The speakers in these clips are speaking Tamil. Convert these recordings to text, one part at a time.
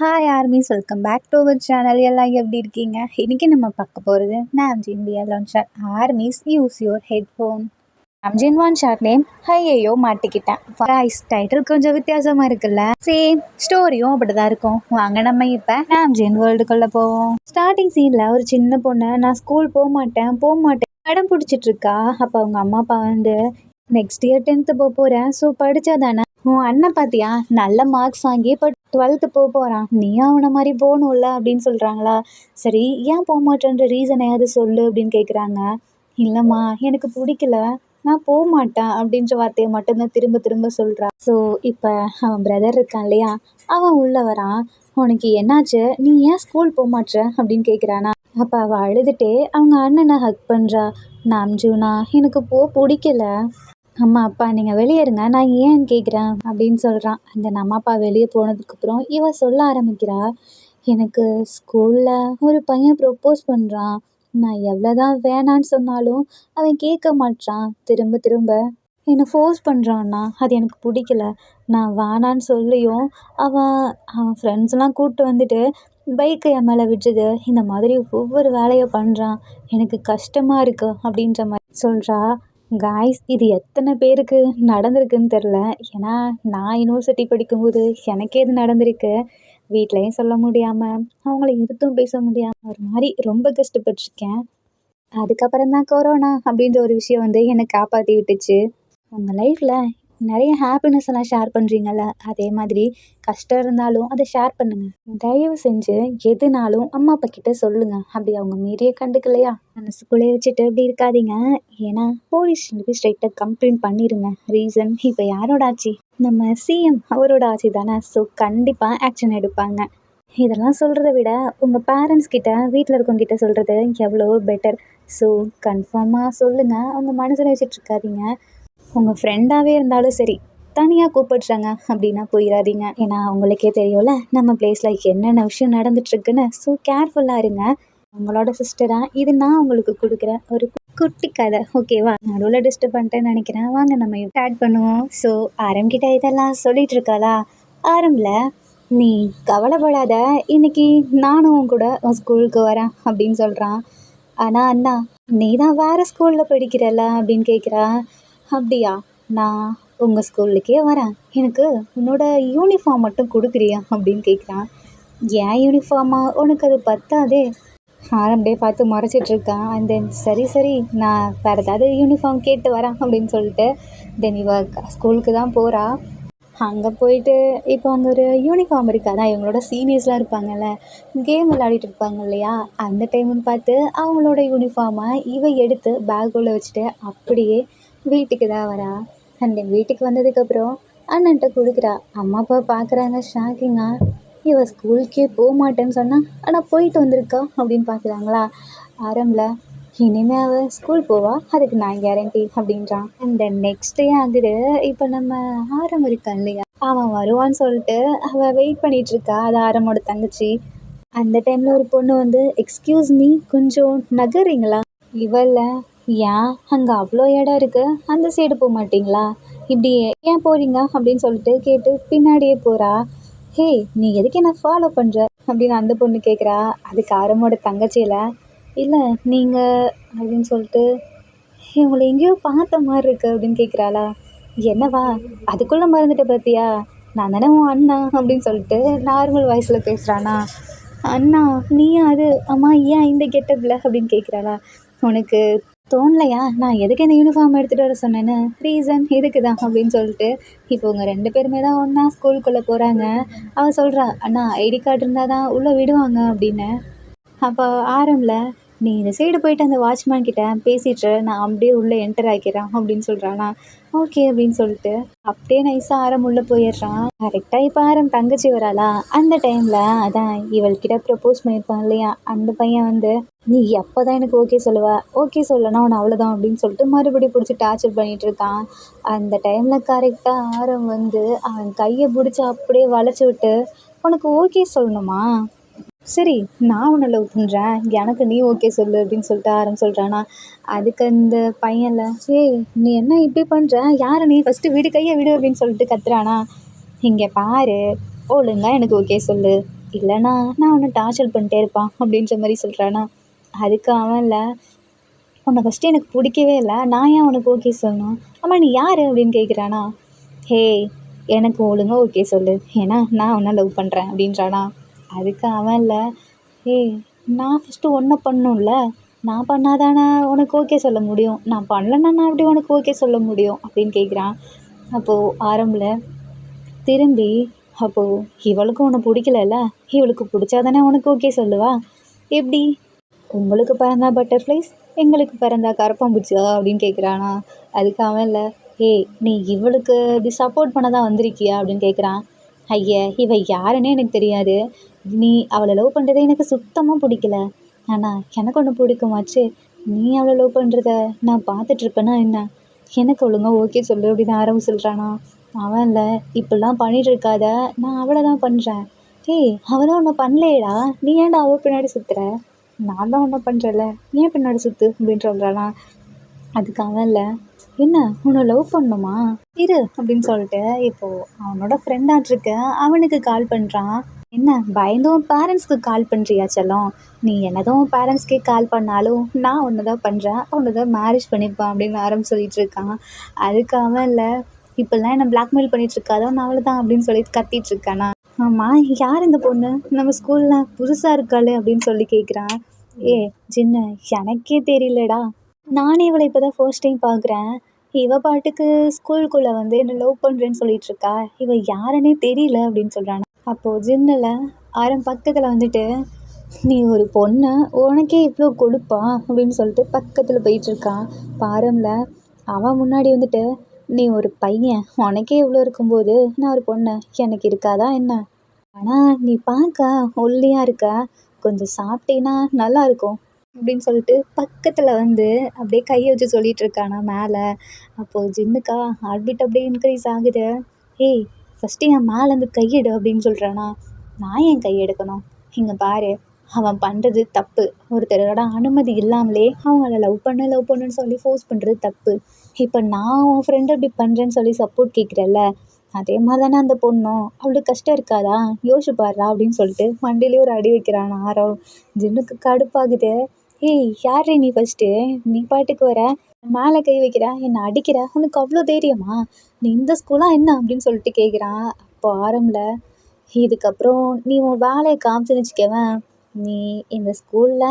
Hi armies, welcome back to our channel. எல்லாம் எப்படி இருக்கீங்க? இன்றைக்கி நம்ம பார்க்க போகிறது Namjin V launcher. Armies use your headphone. Namjin one short name ஐயோ மாட்டிக்கிட்டேன். வாய்ஸ் டைட்டில் கொஞ்சம் வித்தியாசமாக இருக்குல்ல? சேம் ஸ்டோரியும் அப்படி தான் இருக்கும். வாங்க நம்ம இப்போ நாம்ஜின் வேர்ல்டுக்குள்ளே போவோம். ஸ்டார்டிங் சீனில் ஒரு சின்ன பொண்ணு நான் ஸ்கூல் போக மாட்டேன் அடம் பிடிச்சிட்டு இருக்கா. அப்போ அவங்க அம்மா அப்பா வந்து நெக்ஸ்ட் இயர் 10th போக போகிறேன், ஸோ படித்தா தானே. உன் அண்ணன் பார்த்தியா நல்ல மார்க்ஸ் வாங்கி இப்போ 12th போக போகிறான், நீயும் அவனை மாதிரி போகணும்ல அப்படின்னு சொல்கிறாங்களா. சரி, ஏன் போக மாட்டேன்ற ரீசனையாவது சொல்லு அப்படின்னு கேட்குறாங்க. இல்லைம்மா எனக்கு பிடிக்கல, நான் போக மாட்டேன் அப்படின்ற வார்த்தையை மட்டும்தான் திரும்ப திரும்ப சொல்கிறான். ஸோ இப்போ அவன் பிரதர் இருக்கான் இல்லையா, அவன் உள்ள வரான். உனக்கு என்னாச்சு, நீ ஏன் ஸ்கூல் போக மாட்டேற அப்படின்னு கேட்குறானா. அப்போ அவள் அழுதுகிட்டே அவங்க அண்ணனை ஹக் பண்ணுறா. நாம்ஜூனா எனக்கு பிடிக்கல, அம்மா அப்பா நீங்கள் வெளியே இருங்க, நான் ஏன்னு கேட்குறேன் அப்படின்னு சொல்கிறான். அந்த நம்ம அப்பா வெளியே போனதுக்கப்புறம் இவ சொல்ல ஆரம்பிக்கிறா. எனக்கு ஸ்கூலில் ஒரு பையன் ப்ரொப்போஸ் பண்ணுறான், நான் எவ்வளோதான் வேணான்னு சொன்னாலும் அவன் கேட்க மாட்டான், திரும்ப திரும்ப என்னை ஃபோர்ஸ் பண்ணுறான்னா, அது எனக்கு பிடிக்கல. நான் வேணான்னு சொல்லியும் அவன் ஃப்ரெண்ட்ஸ்லாம் கூப்பிட்டு வந்துட்டு பைக்கை என் மேலே விட்டுது, இந்த மாதிரி ஒவ்வொரு வேலையை பண்ணுறான், எனக்கு கஷ்டமாக இருக்குது அப்படின்ற மாதிரி சொல்கிறா. காய்ஸ், இது எத்தனை பேருக்கு நடந்திருக்குன்னு தெரில. ஏன்னா நான் யூனிவர்சிட்டி படிக்கும்போது எனக்கே இது நடந்திருக்கு. வீட்லேயும் சொல்ல முடியாமல், அவங்கள எதிர்த்தும் பேச முடியாமல், ஒரு மாதிரி ரொம்ப கஷ்டப்பட்டிருக்கேன். அதுக்கப்புறம் தான் கொரோனா அப்படின்ற ஒரு விஷயம் வந்து என்னை காப்பாற்றி விட்டுச்சு. உங்கள் லைஃப்பில் நிறைய ஹாப்பினஸ் எல்லாம் ஷேர் பண்ணுறீங்கள்ல, அதே மாதிரி கஷ்டம் இருந்தாலும் அதை ஷேர் பண்ணுங்கள். தயவு செஞ்சு எதுனாலும் அம்மா அப்பா கிட்ட சொல்லுங்கள். அப்படி அவங்க மீறியே கண்டுக்கலையா, மனசுக்குள்ளே வச்சுட்டு அப்படி இருக்காதீங்க. ஏன்னா போலீஸ்க்கு ஸ்ட்ரைட்டாக கம்ப்ளைண்ட் பண்ணிடுங்க. ரீசன், இப்போ யாரோட ஆட்சி, நம்ம சிஎம் அவரோட ஆட்சி தானே. ஸோ கண்டிப்பாக ஆக்ஷன் எடுப்பாங்க. இதெல்லாம் சொல்கிறத விட உங்கள் பேரண்ட்ஸ் கிட்ட, வீட்டில் இருக்கவங்ககிட்ட சொல்கிறது எவ்வளோ பெட்டர். ஸோ கன்ஃபார்மாக சொல்லுங்கள், அவங்க மனசில் வச்சுட்டு இருக்காதீங்க. உங்கள் ஃப்ரெண்டாகவே இருந்தாலும் சரி, தனியாக கூப்பிட்றாங்க அப்படின்னா போயிடாதீங்க. ஏன்னா உங்களுக்கே தெரியும்ல நம்ம பிளேஸில் என்னென்ன விஷயம் நடந்துட்டுருக்குன்னு. ஸோ கேர்ஃபுல்லாக இருங்க. உங்களோட சிஸ்டராக இது நான் உங்களுக்கு கொடுக்குற ஒரு குட்டி கதை, ஓகேவா? நடுவில் டிஸ்டர்ப் பண்ணிட்டேன்னு நினைக்கிறேன். வாங்க நம்ம ஸ்டார்ட் பண்ணுவோம். ஸோ ஆரம்பிக்கிட்ட இதெல்லாம் சொல்லிட்டு இருக்காளா. ஆரம்பில், நீ கவலைப்படாத, இன்னைக்கு நானும் உன் கூட உன் ஸ்கூலுக்கு வரேன் அப்படின்னு சொல்கிறான். ஆனால் அண்ணா, நீ தான் வேறு ஸ்கூலில் படிக்கிறல்ல அப்படின்னு கேட்குறா. அப்படியா, நான் உங்கள் ஸ்கூலுக்கே வரேன், எனக்கு உன்னோட யூனிஃபார்ம் மட்டும் கொடுக்குறியா அப்படின்னு கேட்குறான். ஏன் யூனிஃபார்மா, உனக்கு அது பத்தாதே. ஆரம்பே பார்த்து முறைச்சிட்ருக்கான். அண்ட் தென் சரி நான் வேறு ஏதாவது யூனிஃபார்ம் கேட்டு வரேன் அப்படின்னு சொல்லிட்டு தென் இவ ஸ்கூலுக்கு தான் போகிறா. அங்கே போயிட்டு இப்போ அங்கே ஒரு யூனிஃபார்ம் இருக்குது. அதான் இவங்களோட சீனியர்ஸ்லாம் இருப்பாங்கல்ல, கேம் விளையாடிட்டு இருப்பாங்க இல்லையா, அந்த டைமுன்னு பார்த்து அவங்களோட யூனிஃபார்மை இவ எடுத்து பேக்குள்ளே வச்சுட்டு அப்படியே வீட்டுக்கு தான் வரா. அண்ட் வீட்டுக்கு வந்ததுக்கப்புறம் அண்ணன்ட்ட கொடுக்குறா. அம்மா அப்பா பார்க்குறாங்க ஷாக்கிங்காக. இவ ஸ்கூலுக்கே போக மாட்டேன்னு சொன்னால் ஆனால் போயிட்டு வந்திருக்கா அப்படின்னு பார்க்குறாங்களா. ஆரம்பில், இனிமேல் அவள் ஸ்கூல் போவா, அதுக்கு நான் கேரண்டி அப்படின்றான். அந்த நெக்ஸ்ட் டே ஆகுது. இப்போ நம்ம ஆரம் இருக்கான் இல்லையா, அவன் வருவான்னு சொல்லிட்டு அவள் வெயிட் பண்ணிகிட்ருக்கா. அது ஆரமோட தங்கச்சி. அந்த டைமில் ஒரு பொண்ணு வந்து, எக்ஸ்கியூஸ் மீ, கொஞ்சம் நகர்றீங்களா. இவள, ஏன் அங்கே அவ்வளோ இடம் இருக்குது, அந்த சைடு போக மாட்டிங்களா, இப்படி ஏன் போகிறீங்க அப்படின்னு சொல்லிட்டு கேட்டு பின்னாடியே போகிறா. ஹே, நீ எதுக்கு என்ன ஃபாலோ பண்ணுற அப்படின்னு அந்த பொண்ணு கேட்குறா. அதுக்கு ஆரமோட தங்கச்சியில், இல்லை நீங்கள் அப்படின்னு சொல்லிட்டு, இவங்களை எங்கேயோ பார்த்த மாதிரி இருக்கு அப்படின்னு கேட்குறாளா. என்னவா, அதுக்குள்ளே மறந்துட்ட பார்த்தியா, நான் தானே உன் அண்ணா அப்படின்னு சொல்லிட்டு நார்மல் வாய்ஸில் பேசுகிறானா. அண்ணா நீயா அது, அம்மா ஏன் இந்த கெட்டப்பில் அப்படின்னு கேட்குறாளா. உனக்கு தோணலையா நான் எதுக்கு இந்த யூனிஃபார்ம் எடுத்துகிட்டு வர சொன்னேன்னு, ரீசன் இதுக்கு தான் அப்படின்னு சொல்லிட்டு இப்போ உங்கள் 2 பேருமே தான் ஒன்றா ஸ்கூலுக்குள்ளே போகிறாங்க. அவள் சொல்கிறா, அண்ணா ஐடி கார்டு இருந்தால் தான் உள்ளே விடுவாங்க அப்படின்னு. அப்போ ஆரம்பில், நீ இந்த சைடு போயிட்டு அந்த வாட்ச்மேன் கிட்ட பேசிட்டு நான் அப்படியே உள்ளே என்டர் ஆக்கிறேன் அப்படின்னு சொல்கிறானா. ஓகே அப்படின்னு சொல்லிட்டு அப்படியே நைஸாக ஆரம் உள்ளே போயிடுறான். கரெக்டாக இப்போ ஆரம் தங்கச்சி வராளா. அந்த டைமில் அதான் இவள்கிட்ட ப்ரப்போஸ் பண்ணியிருப்பான் இல்லையா, அந்த பையன் வந்து, நீ எப்போ தான் எனக்கு ஓகே சொல்லுவ, ஓகே சொல்லனா அவனை அவ்வளோதான் அப்படின்னு சொல்லிட்டு மறுபடியும் பிடிச்சி டார்ச்சர் பண்ணிகிட்டு இருக்கான். அந்த டைமில் கரெக்டாக ஆரம் வந்து அவன் கையை பிடிச்சி அப்படியே வளைச்சி விட்டு, உனக்கு ஓகே சொல்லணுமா, சரி நான் உன்னை லவ் பண்ணுறேன், எனக்கு நீ ஓகே சொல்லு அப்படின்னு சொல்லிட்டு ஆரம்பி சொல்கிறானா. அதுக்கு அந்த பையனில், ஏய் நீ என்ன இப்படி பண்ணுற, யாரை நீ, ஃபஸ்ட்டு விடு கையை விடு அப்படின்னு சொல்லிட்டு கத்துறானா. இங்கே பாரு, ஒழுங்கா எனக்கு ஓகே சொல்லு, இல்லைனா நான் உன்னை டார்ச்சர் பண்ணிட்டே இருப்பான் அப்படின்ற மாதிரி சொல்கிறானா. அதுக்கு அவன்ல, உன்னை ஃபஸ்ட்டு எனக்கு பிடிக்கவே இல்லை, நான் ஏன் உனக்கு ஓகே சொல்லணும், ஆமாம் நீ யார் அப்படின்னு கேட்குறானா. ஹே, எனக்கு ஒழுங்காக ஓகே சொல்லு, ஏன்னா நான் உன்னை லவ் பண்ணுறேன் அப்படின்றானா. அதுக்கு அவன்ல, ஏய் நான் ஃபஸ்ட்டு ஒன்றை பண்ணணும்ல, நான் பண்ணாதானே உனக்கு ஓகே சொல்ல முடியும், நான் பண்ணலன்னா நான் எப்படி உனக்கு ஓகே சொல்ல முடியும் அப்படின்னு கேட்குறான். அப்போது ஆரம்பில் திரும்பி, அப்போது இவளுக்கும் உன்னை பிடிக்கலல்ல, இவளுக்கு பிடிச்சா தானே உனக்கு ஓகே சொல்லுவா, எப்படி உங்களுக்கு பிறந்தா பட்டர்ஃப்ளைஸ், எங்களுக்கு பிறந்தா கரப்பாம்பூச்சியா அப்படின்னு கேட்குறானா. அதுக்கு அவன்ல, ஏய் நீ இவளுக்கு இப்படி சப்போர்ட் பண்ண தான் வந்திருக்கியா அப்படின்னு கேட்குறான். ஐய, இவ யாருன்னே எனக்கு தெரியாது, நீ அவளை லவ் பண்ணுறதே எனக்கு சுத்தமாக பிடிக்கல, ஆனால் எனக்கு ஒன்று பிடிக்குமாச்சு, நீ அவளை லவ் பண்ணுறத நான் பார்த்துட்ருப்பேன்னா என்ன, எனக்கு ஒழுங்காக ஓகே சொல்லு அப்படின்னு ஆரம்பி சொல்கிறானா. அவன்ல, இப்படிலாம் பண்ணிட்டு இருக்காத, நான் அவளை தான் பண்ணுறேன். ஏய் அவள் தான் உன்னை பண்ணலையேடா, நீ ஏன்டா அவள் பின்னாடி சுற்றுற, நான் தான் ஒன்றும் பண்ணுறல, ஏன் பின்னாடி சுற்று அப்படின்னு சொல்கிறானா. அதுக்கு அவன்ல, என்ன உன்னை லவ் பண்ணணுமா, இரு அப்படின்னு சொல்லிட்டு இப்போது அவனோட ஃப்ரெண்டாகிட்ருக்க அவனுக்கு கால் பண்ணுறான். என்ன பயந்தும் பேரண்ட்ஸ்க்கு கால் பண்ணுறியா செல்லம், நீ என்னதும் பேரண்ட்ஸ்க்கே கால் பண்ணாலும் நான் ஒன்று தான் பண்ணுறேன், ஒன்று தான் மேரேஜ் பண்ணிப்பேன் அப்படின்னு ஆரம்பி சொல்லிட்டு இருக்கான். அதுக்கு அவன்ல, இப்போல்லாம் என்னை பிளாக்மெயில் பண்ணிகிட்ருக்காதோ நான் அவளை தான் அப்படின்னு சொல்லி கத்திட்டு இருக்கானா. ஆமாம் யார் இந்த பொண்ணு, நம்ம ஸ்கூலில் புதுசாக இருக்காளே அப்படின்னு சொல்லி கேட்குறான். ஏ சின்ன, எனக்கே தெரியலடா, நானே இவளை இப்போ தான் ஃபர்ஸ்ட் டைம் பார்க்குறேன், இவள் பாட்டுக்கு ஸ்கூலுக்குள்ளே வந்து என்னை லவ் பண்ணுறேன்னு சொல்லிட்டு இருக்கா, இவள் யாருன்னே தெரியல அப்படின்னு சொல்கிறானா. அப்போது ஜின்னில் பக்கத்தில் வந்துட்டு, நீ ஒரு பொண்ணு உனக்கே இவ்வளோ கொடுப்பா அப்படின்னு சொல்லிட்டு பக்கத்தில் போயிட்டுருக்கான். பாரம்ல அவன் முன்னாடி வந்துட்டு, நீ ஒரு பையன் உனக்கே இவ்வளோ இருக்கும்போது நான் ஒரு பொண்ணு எனக்கு இருக்காதா என்ன, ஆனால் நீ பார்க்க ஒல்லியாக இருக்க, கொஞ்சம் சாப்பிட்டீன்னா நல்லாயிருக்கும் அப்படின்னு சொல்லிட்டு பக்கத்தில் வந்து அப்படியே கையை வச்சு சொல்லிகிட்டு இருக்கானா மேலே. அப்போது ஜின்னுக்கா ஹார்ட்பீட் அப்படியே இன்க்ரீஸ் ஆகுது. ஏய் ஃபஸ்ட்டு என் மேலேருந்து கையெடு அப்படின்னு சொல்கிறானா. நான் ஏன் கையெடுக்கணும், இங்கே பாரு அவன் பண்ணுறது தப்பு, ஒருத்தரோட அனுமதி இல்லாமலே அவங்கள லவ் பண்ணுன்னு சொல்லி ஃபோர்ஸ் பண்ணுறது தப்பு. இப்போ நான் உன் ஃப்ரெண்டு இப்படி பண்ணுறேன்னு சொல்லி சப்போர்ட் கேட்குறல்ல, அதே மாதிரி தானே அந்த பொண்ணும், அவளுக்கு கஷ்டம் இருக்காதா, யோசிச்சு பாடுறா அப்படின்னு சொல்லிட்டு மண்டிலேயே ஒரு அடி வைக்கிறான் ஆரவ். ஜின்னுக்கு கடுப்பாகுது. ஏய் யார் நீ ஃபஸ்ட்டு, நீ பாட்டுக்கு வர மேலே கை வைக்கிற, என்னை அடிக்கிற, உனக்கு அவ்வளோ தைரியமா, நீ இந்த ஸ்கூலாக என்ன அப்படின்னு சொல்லிட்டு கேட்குறான். அப்போ ஆரம்பில், இதுக்கப்புறம் நீ உன் வேலையை காமிச்சுன்னு வச்சுக்கவேன், நீ இந்த ஸ்கூலில்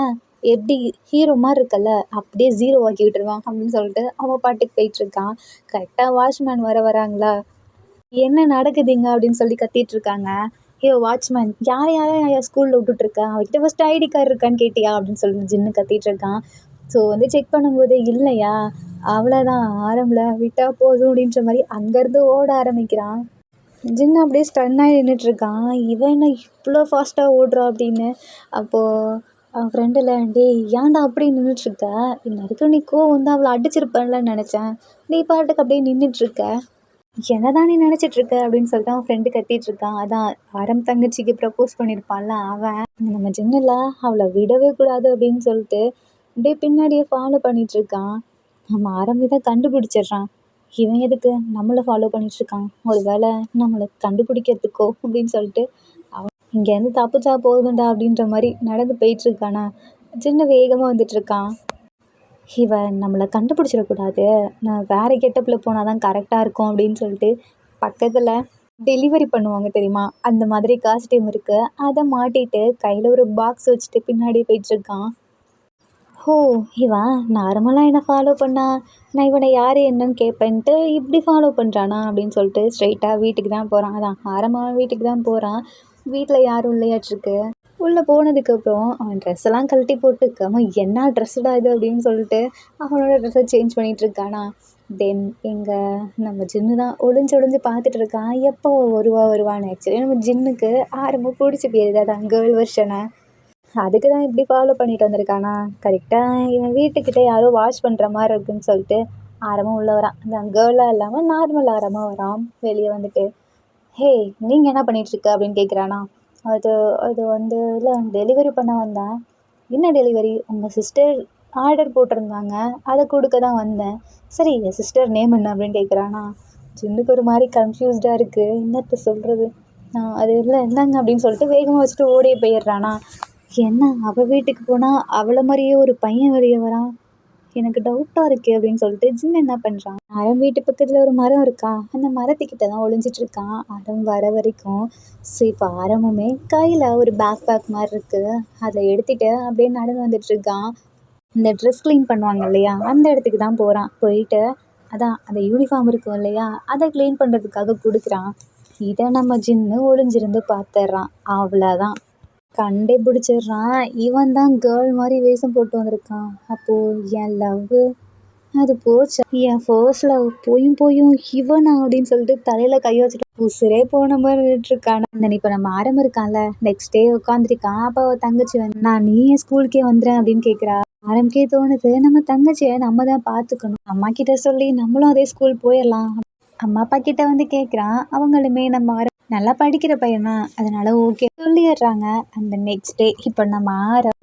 எப்படி ஹீரோ மாதிரி இருக்கல்ல அப்படியே ஜீரோ ஆக்கி விட்டுருவான் அப்படின்னு சொல்லிட்டு அவன் பாட்டுக்கு போயிட்டுருக்கான். கரெக்டாக வாட்ச்மேன் வராங்களா, என்ன நடக்குதுங்க அப்படின்னு சொல்லி கத்திட்டு இருக்காங்க. ஏ வாட்ச்மேன், யாரை ஸ்கூலில் விட்டுட்ருக்க, அவகிட்ட ஃபஸ்ட்டு ஐடி கார்டு இருக்கான்னு கேட்டியா அப்படின்னு சொல்லிட்டு ஜின்னு கத்திட்டு இருக்கான். ஸோ வந்து செக் பண்ணும்போது இல்லையா, அவ்வளோதான் ஆரம்பில் விட்டால் போதும் அப்படின்ற மாதிரி அங்கேருந்து ஓட ஆரம்பிக்கிறான். ஜின்னு அப்படியே ஸ்டன்னாகி நின்றுட்டுருக்கான், இவன் என்ன இவ்வளோ ஃபாஸ்ட்டாக ஓடுறா அப்படின்னு. அப்போது அவன் ஃப்ரெண்டில், டேய் ஏன்டா அப்படி நின்றுட்டுருக்க, இன்னும் நீ கோவம் வந்து அவளை அடிச்சிருப்பேன்லன்னு நினச்சேன், நீ பாட்டுக்கு அப்படியே நின்றுட்டுருக்க, என்ன தான் நீ நினச்சிட்ருக்க அப்படின்னு சொல்லிட்டு அவன் ஃப்ரெண்டு கத்திகிட்ருக்கான். அதான் தங்கச்சிக்கு ப்ரப்போஸ் பண்ணியிருப்பான்ல அவன், நம்ம ஜின்னில் அவளை விடவே கூடாது அப்படின்னு சொல்லிட்டு அப்படியே பின்னாடியே ஃபாலோ பண்ணிகிட்ருக்கான். நம்ம ஆரம்பி தான் கண்டுபிடிச்சிட்றான், இவன் எதுக்கு நம்மளை ஃபாலோ பண்ணிகிட்ருக்கான், ஒரு வேளை நம்மளை கண்டுபிடிக்கிறதுக்கோ அப்படின்னு சொல்லிட்டு அவன் இங்கேருந்து தப்பிச்சா போதுண்டா அப்படின்ற மாதிரி நடந்து போயிட்டுருக்கானா. ஜின்னு வேகமாக வந்துட்டுருக்கான். இவன் நம்மளை கண்டுபிடிச்சிடக்கூடாது, நான் வேறு கெட்டப்பில் போனால் தான் கரெக்டாக இருக்கும் அப்படின்னு சொல்லிட்டு பக்கத்தில் டெலிவரி பண்ணுவாங்க தெரியுமா, அந்த மாதிரி காஸ்டியூம் இருக்குது, அதை மாட்டிட்டு கையில் ஒரு பாக்ஸ் வச்சுட்டு பின்னாடி போயிட்டுருக்கான். ஓ, இவன் நார்மலாக என்னை ஃபாலோ பண்ணா நான் இவனை யார் என்னன்னு கேட்பேன்ட்டு இப்படி ஃபாலோ பண்ணுறானா அப்படின்னு சொல்லிட்டு ஸ்ட்ரைட்டாக வீட்டுக்கு தான் போகிறான். அதான் ஆரம்பமாக வீட்டுக்கு தான் போகிறான். வீட்டில் யாரும் இல்லையாட்டிருக்கு. உள்ளே போனதுக்கப்புறம் அவன் ட்ரெஸ்ஸெல்லாம் கழட்டி போட்டு, அவன் என்ன ட்ரெஸ்ஸுடா இது அப்படின்னு சொல்லிட்டு அவனோட ட்ரெஸ்ஸை சேஞ்ச் பண்ணிகிட்ருக்கானா. தென் எங்கள் நம்ம ஜின்னு தான் ஒளிஞ்சு பார்த்துட்டு இருக்கான், எப்போ வருவான்னு. ஆக்சுவலி நம்ம ஜின்னுக்கு ஆரம்பம் பிடிச்சி போயிருது, அதான் கேர்ள் வெர்ஷனை. அதுக்கு தான் இப்படி ஃபாலோ பண்ணிட்டு வந்திருக்கானா. கரெக்டாக இவன் வீட்டுக்கிட்ட யாரோ வாட்ச் பண்ணுற மாதிரி இருக்குன்னு சொல்லிட்டு ஆரம்பம் உள்ளே வரான். அந்த கேர்ளாக இல்லாமல் நார்மல் ஆரமாக வரான். வெளியே வந்துட்டு, ஹே நீங்கள் என்ன பண்ணிகிட்ருக்க அப்படின்னு கேட்குறானா. அது அது வந்து இல்லை டெலிவரி பண்ண வந்தேன். என்ன டெலிவரி, உங்கள் சிஸ்டர் ஆர்டர் போட்டிருந்தாங்க, அதை கொடுக்க தான் வந்தேன். சரி என் சிஸ்டர் நேம் என்ன அப்படின்னு கேட்குறானா. ஜின்னுக்கு ஒரு மாதிரி கன்ஃபியூஸ்டாக இருக்குது, என்னத்தை சொல்கிறது. அது இல்லை இந்தாங்க அப்படின்னு சொல்லிட்டு வேகமாக வச்சுட்டு ஓடியே போயிடுறானா. என்ன அவள் வீட்டுக்கு போனால் அவளை மாதிரியே ஒரு பையன் வெளியே வரான், எனக்கு டவுட்டாக இருக்கே அப்படின்னு சொல்லிட்டு ஜின் என்ன பண்ணுறான், அறம் வீட்டு பக்கத்தில் ஒரு மரம் இருக்கா, அந்த மரத்துக்கிட்ட தான் ஒளிஞ்சிட்ருக்கான் அறம் வர வரைக்கும். ஸோ இப்போ ஆரம்பமே கையில் ஒரு பேக் மாதிரி இருக்குது, அதை எடுத்துகிட்டு அப்படியே நடந்து வந்துட்டுருக்கான். இந்த ட்ரெஸ் க்ளீன் பண்ணுவாங்க இல்லையா, அந்த இடத்துக்கு தான் போகிறான். போயிட்டு அதான் அந்த யூனிஃபார்ம் இருக்கும் இல்லையா, அதை க்ளீன் பண்ணுறதுக்காக கொடுக்குறான். இதை நம்ம ஜின்னு ஒளிஞ்சிருந்து பார்த்துட்றான். அவ்வளோதான், கண்டே பிடிச்சிடுறான். இவன் தான் கேர்ள் மாதிரி வேஷம் போட்டு வந்திருக்கான். அப்போது என் லவ் அது போச்சு, என் ஃபர்ஸ்ட் லவ் போயும் இவனா அப்படின்னு சொல்லிட்டு தலையில் கை வச்சுட்டு உசுரே போன மாதிரி நின்றுட்டுருக்கான். இப்போ நம்ம ஆரம்பம் இருக்கான்ல, நெக்ஸ்ட் டே உட்காந்துருக்கான். அப்போ அவள் தங்கச்சி வந்து நான் நீ என் ஸ்கூலுக்கே வந்துடுறேன் அப்படின்னு கேட்குறா. ஆரம்பக்கே தோணுது நம்ம தங்கச்சியை நம்ம தான் பார்த்துக்கணும், அம்மா கிட்ட சொல்லி நம்மளும் அதே ஸ்கூல் போயிடலாம். அம்மா அப்பா கிட்ட வந்து கேட்குறான். அவங்களுமே நம்ம நல்லா படிக்கிற பையன் தான், அதனால ஓகே சொல்லிடுறாங்க. அந்த நெக்ஸ்ட் டே இப்போ நம்ம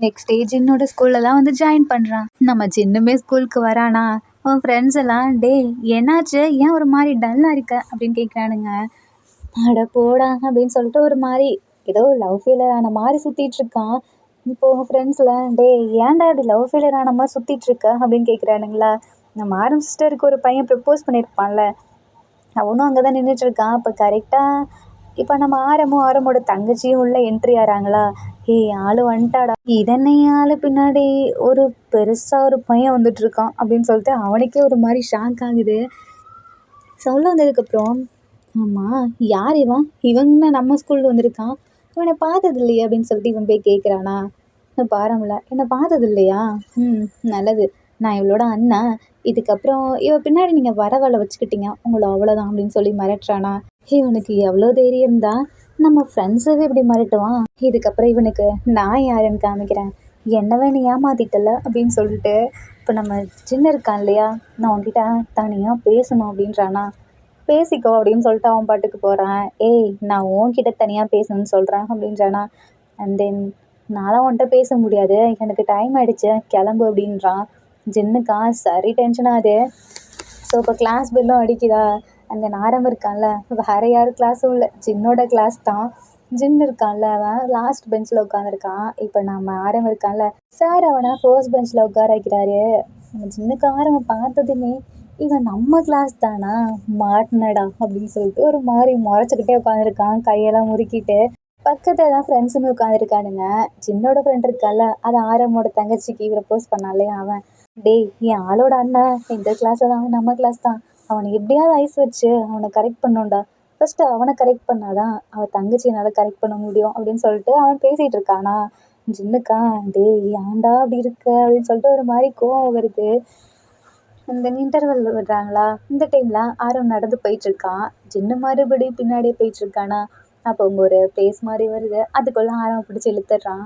நெக்ஸ்ட் டே ஜின்னோட ஸ்கூலில் தான் வந்து ஜாயின் பண்ணுறான். நம்ம ஜின்னுமே ஸ்கூலுக்கு வரானா. அவன் ஃப்ரெண்ட்ஸ் எல்லாம் டே என்னாச்சு, ஏன் ஒரு மாதிரி டல்லாக இருக்க அப்படின்னு கேட்குறானுங்க. அட போடா அப்படின்னு சொல்லிட்டு ஒரு மாதிரி ஏதோ லவ் ஃபெயிலியர் ஆன மாதிரி சுற்றிட்டுருக்கான். இப்போ உங்கள் ஃப்ரெண்ட்ஸில் டே ஏன்டா இப்படி லவ் ஃபெயிலியர் ஆன மாதிரி சுற்றிட்டுருக்க அப்படின்னு கேட்குறானுங்களா. நம்ம ஆரம் சிஸ்டருக்கு ஒரு பையன் ப்ரப்போஸ் பண்ணியிருப்பான்ல, அவனும் அங்கே தான் நின்றுட்டுருக்கான். இப்போ கரெக்டாக இப்போ நம்ம ஆரமோட தங்கச்சியும் உள்ள என்ட்ரி ஆகிறாங்களா. ஆள் வந்துட்டாடா, இதனை ஆள் பின்னாடி ஒரு பெருசாக ஒரு பையன் வந்துட்டுருக்கான் அப்படின்னு சொல்லிட்டு அவனுக்கே ஒரு மாதிரி ஷாக் ஆகுது. சொல்ல வந்ததுக்கப்புறம் ஆமாம் யார் இவன் நம்ம ஸ்கூலுக்கு வந்திருக்கான், இவனை பார்த்தது இல்லையா அப்படின்னு சொல்லிட்டு இவன் போய் கேட்குறானா. பாரம்ல என்னை பார்த்தது இல்லையா, நல்லது, நான் இவளோட அண்ணா, இதுக்கப்புறம் இவ பின்னாடி நீங்கள் வரவலை வச்சுக்கிட்டீங்க உங்களை அவ்வளோதான் அப்படின்னு சொல்லி மிரட்டுறானா. இவனுக்கு எவ்வளோ தைரியம் இருந்தா நம்ம ஃப்ரெண்ட்ஸவே இப்படி மிரட்டுவான், இதுக்கப்புறம் இவனுக்கு நான் யாருன்னு காமிக்கிறேன், என்னவே நீ ஏமாத்திட்டல அப்படின்னு சொல்லிட்டு இப்போ நம்ம சின்ன இருக்கான் இல்லையா, நான் உன்கிட்ட தனியாக பேசணும் அப்படின்றானா. பேசிக்கோ அப்படின்னு சொல்லிட்டு அவன் பாட்டுக்கு போகிறான். நான் உன்கிட்ட தனியாக பேசணும்னு சொல்கிறேன் அப்படின்றானா. அண்ட் தென் நான்லாம் உன்கிட்ட பேச முடியாது, எனக்கு டைம் ஆகிடுச்சு கிளம்பு அப்படின்றான். ஜின்னுக்கா சரி டென்ஷன் ஆகுது. ஸோ இப்போ கிளாஸ் பெல்லும் அடிக்குதா. அந்த நாரம் இருக்கான்ல, வேறு யார் கிளாஸும் இல்லை, ஜின்னோட கிளாஸ் தான். ஜின் இருக்கான்ல, அவன் லாஸ்ட் பெஞ்சில் உட்காந்துருக்கான். இப்போ நம்ம ஆரம் இருக்கான்ல, சார் அவனை ஃபர்ஸ்ட் பெஞ்சில் உட்கார வைக்கிறாரு. ஜின்னுக்கு ஆரம்பம் பார்த்ததுமே இவன் நம்ம கிளாஸ் தானா, மாட்டினடா அப்படின்னு சொல்லிட்டு ஒரு மாதிரி முறைச்சிக்கிட்டே உட்காந்துருக்கான், கையெல்லாம் முறுக்கிட்டு. பக்கத்தில் தான் ஃப்ரெண்ட்ஸுமே உட்காந்துருக்கானுங்க. ஜின்னோட ஃப்ரெண்ட் இருக்கால, அது ஆரமோட தங்கச்சிக்கு ப்ரப்போஸ் பண்ணாலே அவன். டேய் என் ஆளோட அண்ணன் இந்த கிளாஸில் தான், நம்ம கிளாஸ் தான், அவனை எப்படியாவது ஐஸ் வச்சு அவனை கரெக்ட் பண்ணோண்டா, ஃபஸ்ட்டு அவனை கரெக்ட் பண்ணாதான் அவன் தங்கச்சி என்னால் கரெக்ட் பண்ண முடியும் அப்படின்னு சொல்லிட்டு அவன் பேசிகிட்டு இருக்கானா. ஜின்னுக்கா டேய் ஏன்டா அப்படி இருக்க அப்படின்னு சொல்லிட்டு ஒரு மாதிரி கோவம் வருது. இந்த இன்டர்வல் விடுறாங்களா, இந்த டைமில் ஆரம் நடந்து போயிட்டுருக்கான். ஜின்னு மறுபடி பின்னாடியே போயிட்டுருக்கானா. அப்போ அங்கே ஒரு ப்ளேஸ் மாதிரி வருது, அதுக்குள்ளே ஆரம் பிடிச்சி இழுத்துடுறான்.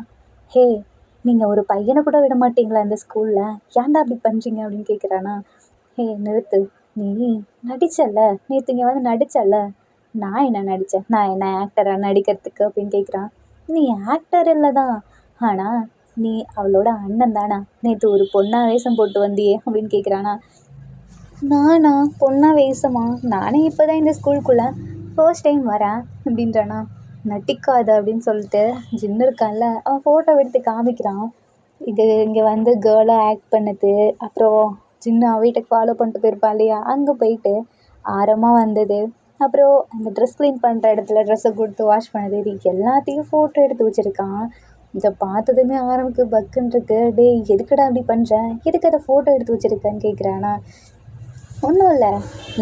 நீங்கள் ஒரு பையனை கூட விட மாட்டீங்களா இந்த ஸ்கூலில், ஏன்டா அப்படி பண்ணுறீங்க அப்படின்னு கேட்குறானா. நிறுத்து, நீ நடிச்சல்ல, நேற்று இங்கே வந்து நடிச்சல்ல, நான் என்ன நடித்தேன், நான் என்ன ஆக்டராக நடிக்கிறதுக்கு அப்படின்னு கேட்குறான். நீ ஆக்டர் இல்லை தான், ஆனால் நீ அவளோட அண்ணன் தானா, நேற்று ஒரு பொண்ணா வேஷம் போட்டு வந்தியே அப்படின்னு கேட்குறானா. நானா பொண்ணா வேஷமா, நானே இப்போ தான் இந்த ஸ்கூலுக்குள்ளே ஃபர்ஸ்ட் டைம் வரேன் அப்படின்றானா. நட்டிக்காது அப்படின்னு சொல்லிட்டு ஜின்னு இருக்கான்ல, அவன் ஃபோட்டோ எடுத்து காமிக்கிறான். இது இங்கே வந்து கேர்ளாக ஆக்ட் பண்ணுது, அப்புறம் ஜின்னு அவன் வீட்டுக்கு ஃபாலோ பண்ணிட்டு போயிருப்பான் இல்லையா, அங்கே போயிட்டு ஆரமாக வந்தது, அப்புறம் அந்த ட்ரெஸ் க்ளீன் பண்ணுற இடத்துல ட்ரெஸ்ஸை கொடுத்து வாஷ் பண்ணது, இது எல்லாத்தையும் ஃபோட்டோ எடுத்து வச்சுருக்கான். இதை பார்த்ததுமே ஆரம்புக்கு பக்குன்னு இருக்கு. டேய் எதுக்குடா அப்படி பண்ணுற, எதுக்கு அதை ஃபோட்டோ எடுத்து வச்சுருக்கேன்னு கேட்குறானா. ஒன்றும் இல்லை,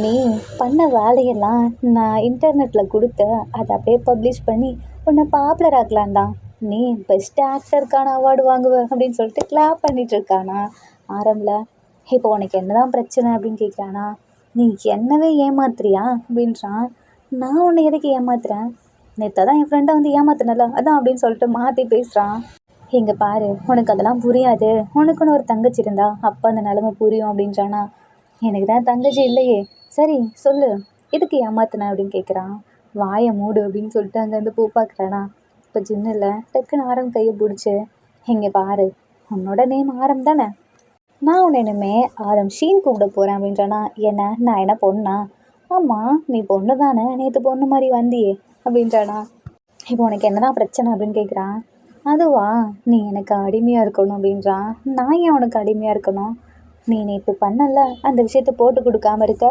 நீ பண்ண வேலையெல்லாம் நான் இன்டர்நெட்டில் கொடுத்து அதை அப்படியே பப்ளிஷ் பண்ணி உன்னை பாப்புலர் ஆக்கலாம் தான், நீ பெஸ்ட் ஆக்டருக்கான அவார்டு வாங்குவ அப்படின்னு சொல்லிட்டு கிளாப் பண்ணிகிட்ருக்கானா ஆரம்பில். இப்போ உனக்கு என்ன தான் பிரச்சனை அப்படின்னு கேட்குறானா. நீ என்னவே ஏமாத்துறியா அப்படின்றான். நான் உன்னை எதுக்கு ஏமாத்துறேன், நேற்று தான் என் ஃப்ரெண்டை வந்து ஏமாத்தினல அதான் அப்படின்னு சொல்லிட்டு மாற்றி பேசுகிறான். இங்கே பாரு, உனக்கு அதெல்லாம் புரியாது, உனக்குன்னு ஒரு தங்கச்சி இருந்தா அப்போ அந்த நிலமை புரியும் அப்படின்றானா. எனக்கு தான் தங்கச்சி இல்லையே, சரி சொல்லு எதுக்கு ஏமாத்தின அப்படின்னு கேட்குறான். வாயை மூடு அப்படின்னு சொல்லிட்டு அங்கேருந்து பூ பார்க்குறானா. இப்போ ஜின்னில் டக்குன்னு ஆரம் கையை பிடிச்சி, இங்கே பாரு, உன்னோட நேம் ஆரம் தானே, நான் உன்னை இனிமே ஆரம் ஷீன் கூப்பிட போகிறேன் அப்படின்றானா. என்ன நான் என்ன பொண்ணா, ஆமாம் நீ பொண்ணு தானே, நேற்று பொண்ணு மாதிரி வந்தியே, அப்படின்றானா. இப்போ உனக்கு என்னதான் பிரச்சனை அப்படின்னு கேட்குறான். அதுவா, நீ எனக்கு அடிமையாக இருக்கணும் அப்படின்றான். நான் ஏன் உனக்கு அடிமையாக இருக்கணும்? நீ நேற்று பண்ணல அந்த விஷயத்த போட்டு கொடுக்காம இருக்க.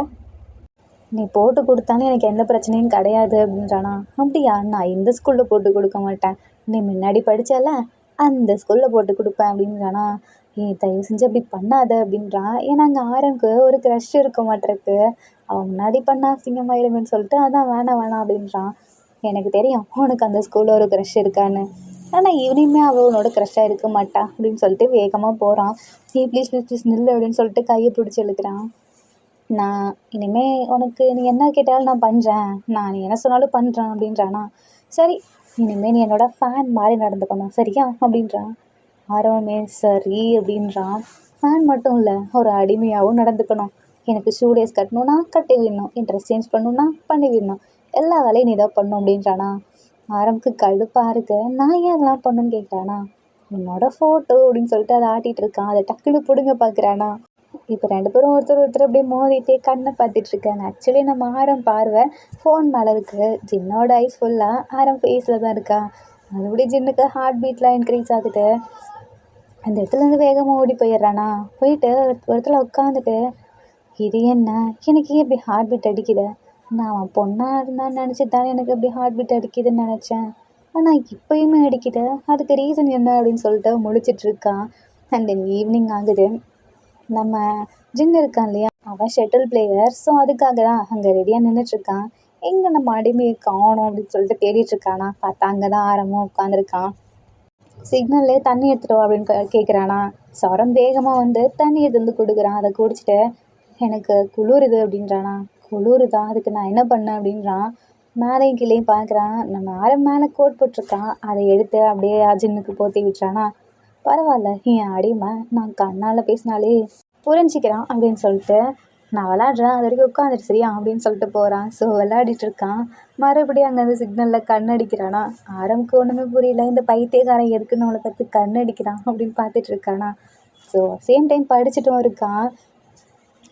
நீ போட்டு கொடுத்தாலும் எனக்கு எந்த பிரச்சனையும் கிடையாது அப்படின்றானா. அப்படியா, நான் இந்த ஸ்கூலில் போட்டு கொடுக்க மாட்டேன், நீ முன்னாடி படித்தால அந்த ஸ்கூலில் போட்டு கொடுப்பேன் அப்படின்றானா. தயவு செஞ்சு அப்படி பண்ணாத அப்படின்றான். ஏன்னா அங்கே ஆரம்புக்கு ஒரு க்ரஷ் இருக்க மாட்டிருக்கு, அவன் முன்னாடி பண்ணா அசிங்கமாயிருமேன்னு சொல்லிட்டு அதான் வேணாம் வேணாம் அப்படின்றான். எனக்கு தெரியும் உனக்கு அந்த ஸ்கூலில் ஒரு க்ரஷ் இருக்கான்னு, ஆனால் இவனையுமே அவள் உன்னோட க்ரஷ்ஷாக இருக்க மாட்டா அப்படின்னு சொல்லிட்டு வேகமாக போகிறான். ப்ளீஸ் ப்ளீஸ் ப்ளீஸ் நில்லு அப்படின்னு சொல்லிட்டு கையை பிடிச்சி இழுக்கிறான். நான் இனிமே உனக்கு நீ என்ன கேட்டாலும் நான் பண்ணுறேன், நான் நீ என்ன சொன்னாலும் பண்ணுறேன் அப்படின்றானா. சரி, இனிமேல் நீ என்னோட ஃபேன் மாதிரி நடந்துக்கணும் சரியா அப்படின்றான். ஆரவமே சரி அப்படின்றான். ஃபேன் மட்டும் இல்லை, ஒரு அடிமையாகவும் நடந்துக்கணும். எனக்கு ஷூ டேஸ் கட்டணும்னா கட்டி விடணும், என் ட்ரெஸ் சேஞ்ச் பண்ணணும்னா பண்ணி விடணும், எல்லா வேலையும் நீ தான் பண்ணணும் அப்படின்றானா. ஆரம்புக்கு கடுப்பாக இருக்கு. நான் ஏன் அதெல்லாம் பண்ணணும்னு கேட்குறானா. உன்னோட ஃபோட்டோ அப்படின்னு சொல்லிட்டு அதை ஆட்டிகிட்டு இருக்கான். அதை டக்குன்னு பிடுங்க பார்க்குறானா. இப்போ 2 பேரும் ஒருத்தர் ஒருத்தர் அப்படியே மோதிட்டே கண்ணை பார்த்துட்டு இருக்காங்க. ஆக்சுவலி நம்ம ஆரம் பார்வை ஃபோன் மேலே இருக்குது, ஜின்னோட ஐஸ் ஃபுல்லாக ஆரம் ஃபேஸில் தான் இருக்கா. மறுபடியும் ஜின்னுக்கு ஹார்ட் பீட்லாம் இன்க்ரீஸ் ஆகுது. அந்த இடத்துலேருந்து வேகமாக ஓடி போயிடுறானா. போயிட்டு ஒரு இடத்துல உட்காந்துட்டு, இது என்ன எனக்கு ஏன் இப்படி ஹார்ட் பீட் அடிக்குது, நான் அவன் பொண்ணாக இருந்தான்னு நினச்சி தானே எனக்கு இப்படி ஹார்ட் பீட் அடிக்குதுன்னு நினச்சேன், ஆனால் இப்போயுமே அடிக்குது, அதுக்கு ரீசன் என்ன அப்படின்னு சொல்லிட்டு முழிச்சிட்ருக்கான். அண்ட் தென் ஈவினிங் ஆகுது. நம்ம ஜின் இருக்கான் இல்லையா, அவன் ஷட்டில் பிளேயர். ஸோ அதுக்காக தான் அங்கே ரெடியாக நின்றுட்டுருக்கான். எங்கே நம்ம அடிமையை காணோம் அப்படின்னு சொல்லிட்டு தேடிட்டுருக்கானா. பார்த்தா அங்கே தான் ஆரம்பம் உட்காந்துருக்கான். சிக்னல்லே தண்ணி எடுத்துகிட்டு வா அப்படின்னு கேட்குறானா. சரம் வேகமாக வந்து தண்ணி எடுத்து வந்து கொடுக்குறான். அதை குடிச்சிட்டு எனக்கு குளிருது அப்படின்றானா. குளிருதா, அதுக்கு நான் என்ன பண்ணேன் அப்படின்றான். மேலேயும் கீழேயும் பார்க்குறான். நம்ம ஆரம் மேலே கோட் போட்டிருக்கான், அதை எடுத்து அப்படியே ஜின்னுக்கு போற்றி விட்டுறானா. பரவாயில்ல, என் அடிமை நான் கண்ணால் பேசினாலே புரிஞ்சிக்கிறான் அப்படின்னு சொல்லிட்டு நான் விளாட்றேன், அது வரைக்கும் உட்காந்துட்டு சரியா அப்படின்னு சொல்லிட்டு போகிறான். ஸோ விளையாடிட்டு இருக்கான். மறுபடியும் அங்கே அந்த சிக்னலில் கண்ணடிக்கிறானா. ஆரம்புக்கு ஒன்றுமே புரியல, இந்த பைத்தியக்காரன் எதுக்கு நம்மளை பார்த்து கண்ணடிக்கிறான் அப்படின்னு பார்த்துட்டு இருக்கானா. ஸோ சேம் டைம் படிச்சுட்டும் இருக்கான்.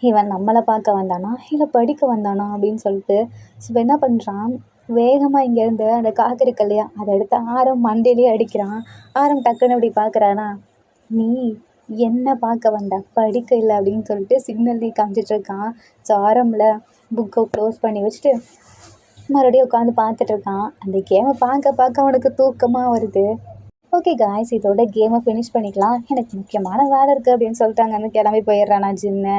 இவன் நம்மளை பார்க்க வந்தானா இல்லை படிக்க வந்தானா அப்படின்னு சொல்லிட்டு. ஸோ என்ன பண்ணுறான், வேகமாக இங்கேருந்து அந்த காக்கு இருக்கு இல்லையா, அதை எடுத்து ஆரம் மண்டையிலேயே அடிக்கிறான். ஆரம் டக்குன்னு இப்படி பார்க்குறானா. நீ என்ன பார்க்க வந்த, படிக்க இல்லை அப்படின்னு சொல்லிட்டு சிக்னல்லே காமிச்சிட்ருக்கான். ஸோ ஆரம்பில் புக்கை க்ளோஸ் பண்ணி வச்சுட்டு மறுபடியும் உட்காந்து பார்த்துட்ருக்கான். அந்த கேமை பார்க்க பார்க்க அவனுக்கு தூக்கமாக வருது. ஓகே காய்ஸ், இதோட கேமை ஃபினிஷ் பண்ணிக்கலாம், எனக்கு முக்கியமான வேலை இருக்குது அப்படின்னு சொல்லிட்டு அங்கே வந்து கிளம்பி போயிடுறானா ஜின்னு.